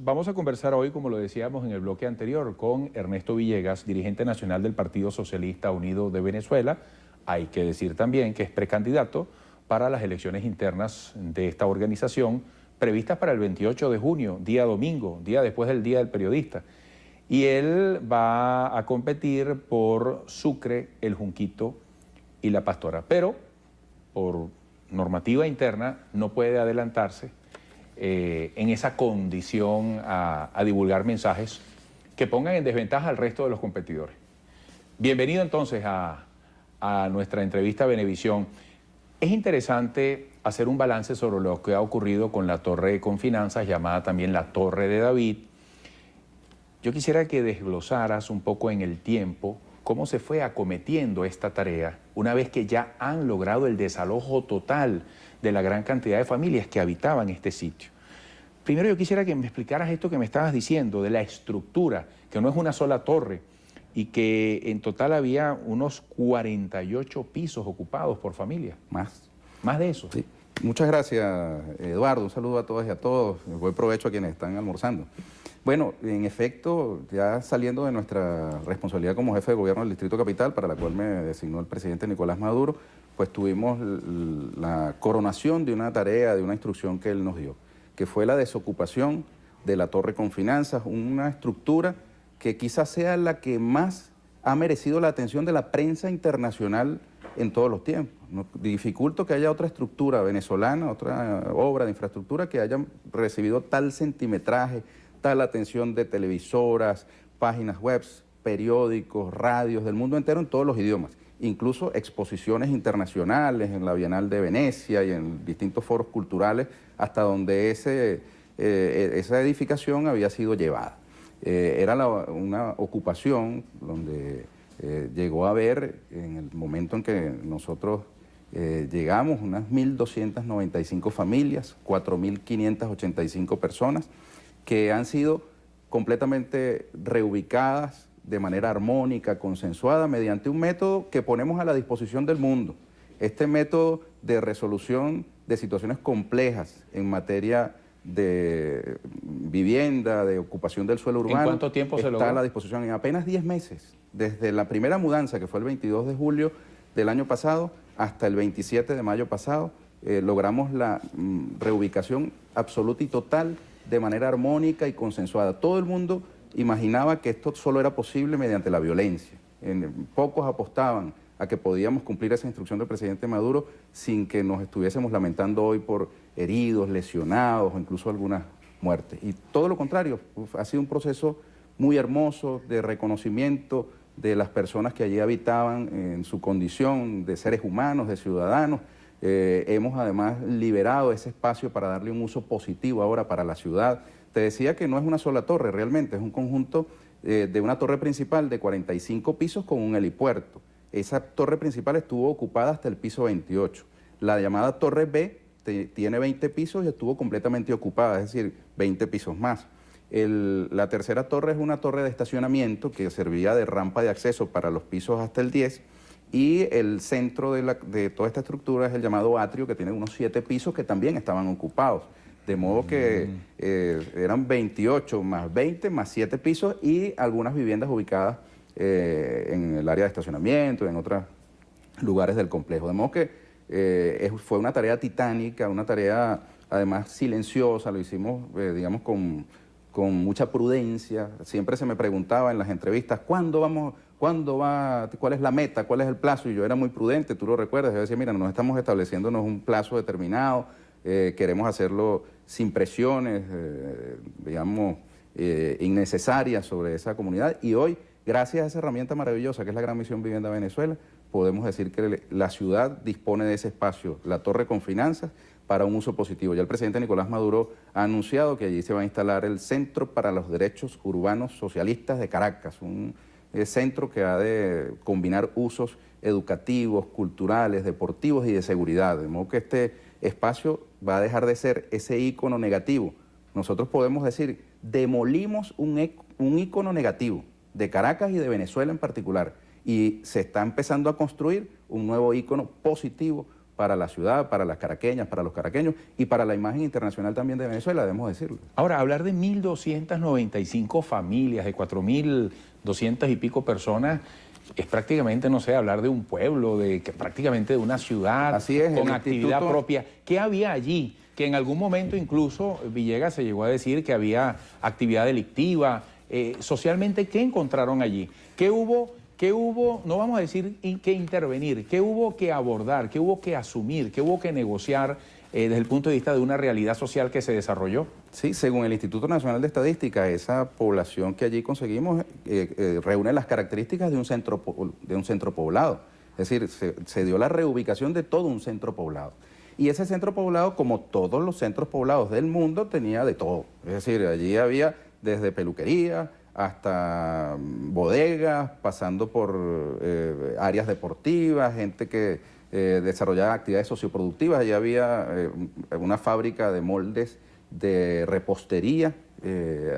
Vamos a conversar hoy, como lo decíamos en el bloque anterior, con Ernesto Villegas, dirigente nacional del Partido Socialista Unido de Venezuela. Hay que decir también que es precandidato para las elecciones internas de esta organización, previstas para el 28 de junio, día domingo, día después del Día del Periodista. Y él va a competir por Sucre, El Junquito y La Pastora. Pero, por normativa interna, no puede adelantarse en esa condición a divulgar mensajes que pongan en desventaja al resto de los competidores. Bienvenido entonces a nuestra entrevista a Venevisión. Es interesante hacer un balance sobre lo que ha ocurrido con la Torre de Confinanzas, llamada también la Torre de David. Yo quisiera que desglosaras un poco en el tiempo cómo se fue acometiendo esta tarea una vez que ya han logrado el desalojo total de la gran cantidad de familias que habitaban este sitio. Primero yo quisiera que me explicaras esto que me estabas diciendo de la estructura, que no es una sola torre y que en total había unos 48 pisos ocupados por familia. Más de eso. Sí. Muchas gracias, Eduardo. Un saludo a todas y a todos. Buen provecho a quienes están almorzando. Bueno, en efecto, ya saliendo de nuestra responsabilidad como jefe de gobierno del Distrito Capital, para la cual me designó el presidente Nicolás Maduro, pues tuvimos la coronación de una tarea, de una instrucción que él nos dio, que fue la desocupación de la Torre Confinanzas, una estructura que quizás sea la que más ha merecido la atención de la prensa internacional en todos los tiempos. No, dificulto que haya otra estructura venezolana, otra obra de infraestructura que haya recibido tal centimetraje, tal atención de televisoras, páginas web, periódicos, radios del mundo entero en todos los idiomas. Incluso exposiciones internacionales en la Bienal de Venecia y en distintos foros culturales hasta donde esa edificación había sido llevada. Era una ocupación donde llegó a haber, en el momento en que nosotros llegamos, unas 1.295 familias, 4.585 personas, que han sido completamente reubicadas de manera armónica, consensuada, mediante un método que ponemos a la disposición del mundo. Este método de resolución de situaciones complejas en materia de vivienda, de ocupación del suelo urbano. ¿En cuánto tiempo se logró? Está a la disposición en apenas 10 meses. Desde la primera mudanza, que fue el 22 de julio del año pasado, hasta el 27 de mayo pasado, logramos la reubicación absoluta y total de manera armónica y consensuada. Todo el mundo imaginaba que esto solo era posible mediante la violencia. Pocos apostaban a que podíamos cumplir esa instrucción del presidente Maduro sin que nos estuviésemos lamentando hoy por heridos, lesionados o incluso algunas muertes. Y todo lo contrario, ha sido un proceso muy hermoso de reconocimiento de las personas que allí habitaban en su condición de seres humanos, de ciudadanos. Hemos además liberado ese espacio para darle un uso positivo ahora para la ciudad. Te decía que no es una sola torre realmente, es un conjunto de una torre principal de 45 pisos con un helipuerto. Esa torre principal estuvo ocupada hasta el piso 28. La llamada torre B tiene 20 pisos y estuvo completamente ocupada, es decir, 20 pisos más. La tercera torre es una torre de estacionamiento que servía de rampa de acceso para los pisos hasta el 10. Y el centro de toda esta estructura es el llamado atrio, que tiene unos 7 pisos que también estaban ocupados. De modo que eran 28 más 20 más 7 pisos y algunas viviendas ubicadas en el área de estacionamiento, en otros lugares del complejo. De modo que fue una tarea titánica, una tarea además silenciosa, lo hicimos, digamos, con mucha prudencia. Siempre se me preguntaba en las entrevistas, ¿cuál es la meta? ¿Cuál es el plazo? Y yo era muy prudente, tú lo recuerdas. Yo decía, mira, no estamos estableciéndonos un plazo determinado, queremos hacerlo sin presiones, digamos, innecesarias sobre esa comunidad. Y hoy, gracias a esa herramienta maravillosa que es la Gran Misión Vivienda Venezuela, podemos decir que la ciudad dispone de ese espacio, la Torre Confinanzas, para un uso positivo. Ya el presidente Nicolás Maduro ha anunciado que allí se va a instalar el Centro para los Derechos Urbanos Socialistas de Caracas, un centro que ha de combinar usos educativos, culturales, deportivos y de seguridad. De modo que este espacio va a dejar de ser ese ícono negativo. Nosotros podemos decir, demolimos un ícono negativo de Caracas y de Venezuela en particular, y se está empezando a construir un nuevo ícono positivo para la ciudad, para las caraqueñas, para los caraqueños y para la imagen internacional también de Venezuela, debemos decirlo. Ahora, hablar de 1.295 familias, de 4.200 y pico personas, es prácticamente, no sé, hablar de un pueblo, prácticamente de una ciudad. Así es, con actividad propia. ¿Qué había allí? Que en algún momento incluso Villegas se llegó a decir que había actividad delictiva. Socialmente, ¿qué encontraron allí? ¿Qué hubo, no vamos a decir que intervenir, qué hubo que abordar, qué hubo que asumir, qué hubo que negociar desde el punto de vista de una realidad social que se desarrolló? Sí, según el Instituto Nacional de Estadística, esa población que allí conseguimos reúne las características de un centro poblado. Es decir, se dio la reubicación de todo un centro poblado. Y ese centro poblado, como todos los centros poblados del mundo, tenía de todo. Es decir, allí había desde peluquería hasta bodegas, pasando por áreas deportivas, gente que desarrollaba actividades socioproductivas. Allí había una fábrica de moldes de repostería,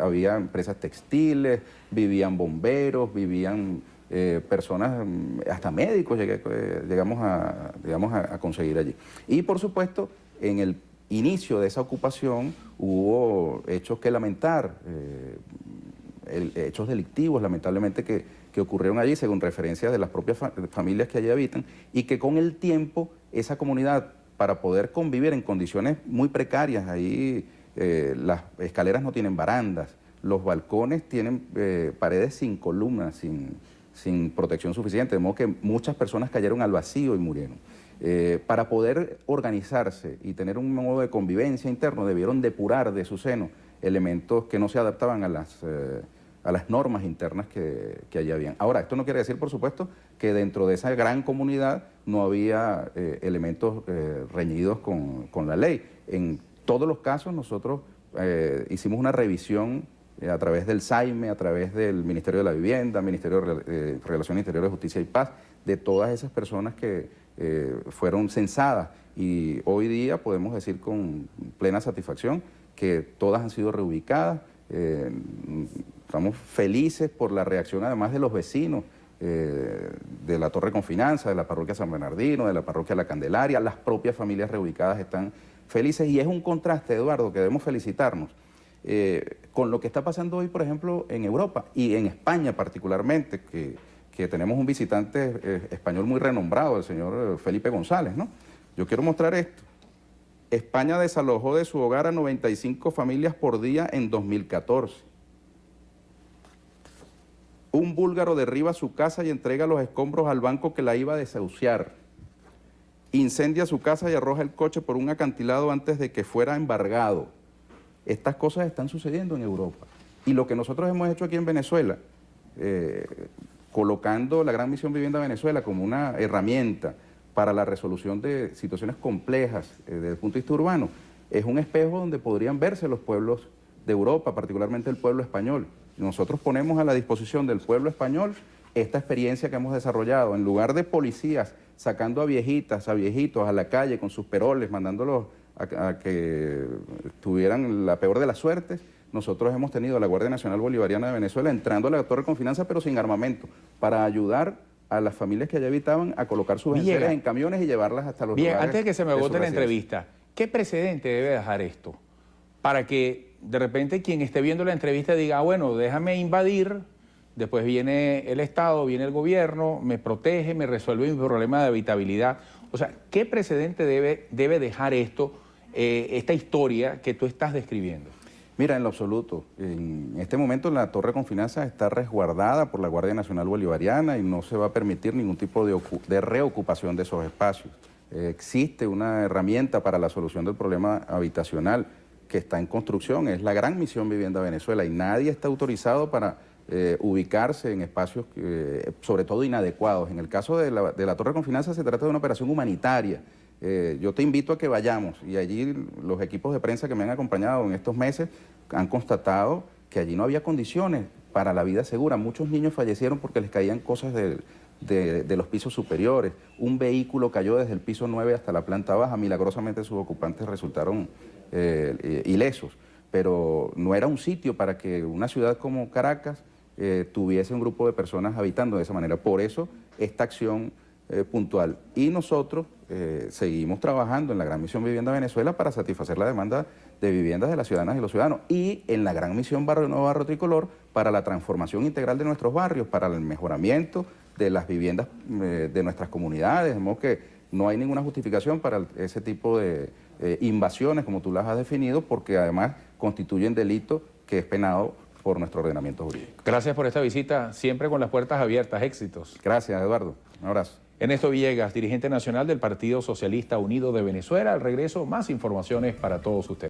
había empresas textiles, vivían bomberos, vivían personas, hasta médicos llegamos a conseguir allí. Y por supuesto, en el inicio de esa ocupación hubo hechos que lamentar, hechos delictivos lamentablemente que ocurrieron allí según referencias de las propias familias que allí habitan, y que con el tiempo esa comunidad, para poder convivir en condiciones muy precarias, ahí las escaleras no tienen barandas, los balcones tienen paredes sin columnas, sin protección suficiente, de modo que muchas personas cayeron al vacío y murieron. Para poder organizarse y tener un modo de convivencia interno, debieron depurar de su seno elementos que no se adaptaban a las normas internas que allí habían. Ahora, esto no quiere decir, por supuesto, que dentro de esa gran comunidad no había elementos reñidos con la ley. En todos los casos nosotros hicimos una revisión a través del SAIME, a través del Ministerio de la Vivienda, Ministerio de Relaciones Interiores, Justicia y Paz, de todas esas personas que fueron censadas, y hoy día podemos decir con plena satisfacción que todas han sido reubicadas. Estamos felices por la reacción además de los vecinos de la Torre Confinanza, de la parroquia San Bernardino, de la parroquia La Candelaria. Las propias familias reubicadas están felices, y es un contraste, Eduardo, que debemos felicitarnos con lo que está pasando hoy, por ejemplo, en Europa y en España particularmente, que tenemos un visitante español muy renombrado, el señor Felipe González, ¿no? Yo quiero mostrar esto. España desalojó de su hogar a 95 familias por día en 2014. Un búlgaro derriba su casa y entrega los escombros al banco que la iba a desahuciar. Incendia su casa y arroja el coche por un acantilado antes de que fuera embargado. Estas cosas están sucediendo en Europa. Y lo que nosotros hemos hecho aquí en Venezuela, colocando la Gran Misión Vivienda Venezuela como una herramienta para la resolución de situaciones complejas desde el punto de vista urbano, es un espejo donde podrían verse los pueblos de Europa, particularmente el pueblo español. Nosotros ponemos a la disposición del pueblo español esta experiencia que hemos desarrollado. En lugar de policías sacando a viejitas, a viejitos a la calle con sus peroles, mandándolos a que tuvieran la peor de las suertes, nosotros hemos tenido a la Guardia Nacional Bolivariana de Venezuela entrando a la Torre Confinanza, pero sin armamento, para ayudar a las familias que allá habitaban a colocar sus enseres en camiones y llevarlas hasta los lugares. Antes de que se me agote la entrevista, ¿qué precedente debe dejar esto? Para que de repente quien esté viendo la entrevista diga, bueno, déjame invadir, después viene el Estado, viene el gobierno, me protege, me resuelve mi problema de habitabilidad. O sea, ¿qué precedente debe dejar esto, esta historia que tú estás describiendo? Mira, en lo absoluto. En este momento la Torre Confinanza está resguardada por la Guardia Nacional Bolivariana y no se va a permitir ningún tipo de reocupación de esos espacios. Existe una herramienta para la solución del problema habitacional que está en construcción, es la Gran Misión Vivienda Venezuela, y nadie está autorizado para ubicarse en espacios sobre todo inadecuados. En el caso de la Torre Confinanza se trata de una operación humanitaria. Yo te invito a que vayamos, y allí los equipos de prensa que me han acompañado en estos meses han constatado que allí no había condiciones para la vida segura. Muchos niños fallecieron porque les caían cosas de los pisos superiores. Un vehículo cayó desde el piso 9 hasta la planta baja. Milagrosamente sus ocupantes resultaron ilesos, pero no era un sitio para que una ciudad como Caracas tuviese un grupo de personas habitando de esa manera. Por eso esta acción puntual. Y nosotros seguimos trabajando en la Gran Misión Vivienda Venezuela para satisfacer la demanda de viviendas de las ciudadanas y los ciudadanos, y en la Gran Misión Barrio Nuevo, Barrio Tricolor, para la transformación integral de nuestros barrios, para el mejoramiento de las viviendas de nuestras comunidades, de modo que no hay ninguna justificación para ese tipo de invasiones, como tú las has definido, porque además constituyen delito que es penado por nuestro ordenamiento jurídico. Gracias por esta visita, siempre con las puertas abiertas, éxitos. Gracias, Eduardo. Un abrazo. Ernesto Villegas, dirigente nacional del Partido Socialista Unido de Venezuela. Al regreso, más informaciones para todos ustedes.